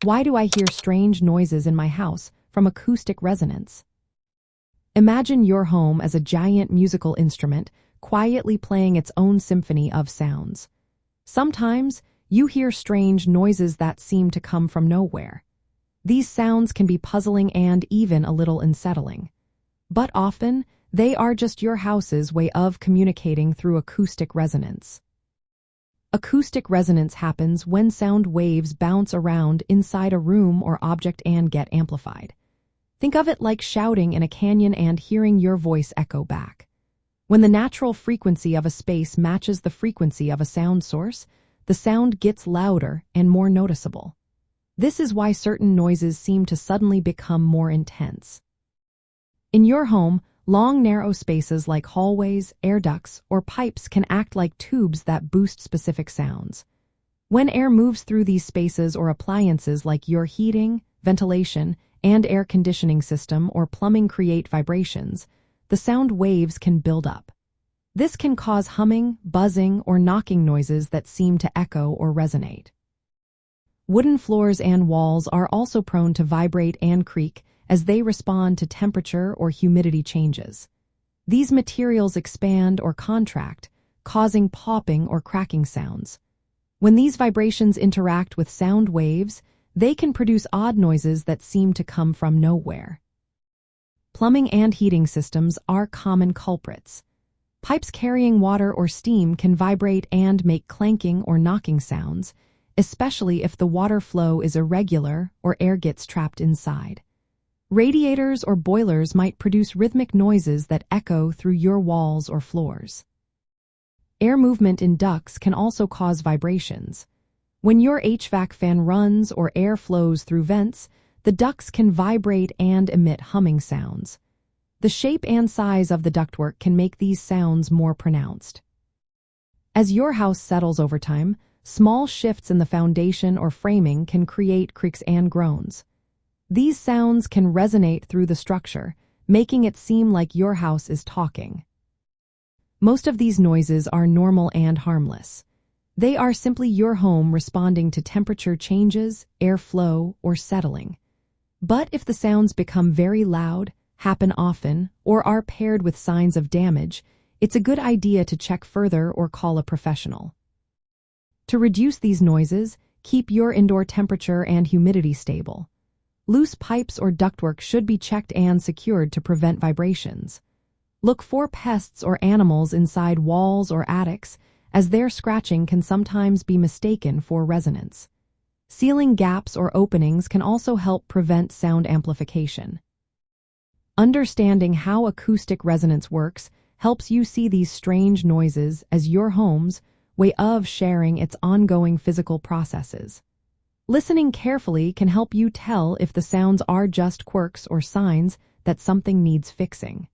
Why do I hear strange noises in my house from acoustic resonance? Imagine your home as a giant musical instrument quietly playing its own symphony of sounds. Sometimes you hear strange noises that seem to come from nowhere. These sounds can be puzzling and even a little unsettling. But often, they are just your house's way of communicating through acoustic resonance. Acoustic resonance happens when sound waves bounce around inside a room or object and get amplified. Think of it like shouting in a canyon and hearing your voice echo back. When the natural frequency of a space matches the frequency of a sound source, the sound gets louder and more noticeable. This is why certain noises seem to suddenly become more intense. In your home, long, narrow spaces like hallways, air ducts, or pipes can act like tubes that boost specific sounds. When air moves through these spaces or appliances like your heating, ventilation, and air conditioning system or plumbing create vibrations, the sound waves can build up. This can cause humming, buzzing, or knocking noises that seem to echo or resonate. Wooden floors and walls are also prone to vibrate and creak as they respond to temperature or humidity changes. These materials expand or contract, causing popping or cracking sounds. When these vibrations interact with sound waves, they can produce odd noises that seem to come from nowhere. Plumbing and heating systems are common culprits. Pipes carrying water or steam can vibrate and make clanking or knocking sounds, especially if the water flow is irregular or air gets trapped inside. Radiators or boilers might produce rhythmic noises that echo through your walls or floors. Air movement in ducts can also cause vibrations. When your HVAC fan runs or air flows through vents, the ducts can vibrate and emit humming sounds. The shape and size of the ductwork can make these sounds more pronounced. As your house settles over time, small shifts in the foundation or framing can create creaks and groans. These sounds can resonate through the structure, making it seem like your house is talking. Most of these noises are normal and harmless. They are simply your home responding to temperature changes, airflow, or settling. But if the sounds become very loud, happen often, or are paired with signs of damage, it's a good idea to check further or call a professional. To reduce these noises, keep your indoor temperature and humidity stable. Loose pipes or ductwork should be checked and secured to prevent vibrations. Look for pests or animals inside walls or attics, as their scratching can sometimes be mistaken for resonance. Sealing gaps or openings can also help prevent sound amplification. Understanding how acoustic resonance works helps you see these strange noises as your home's way of sharing its ongoing physical processes. Listening carefully can help you tell if the sounds are just quirks or signs that something needs fixing.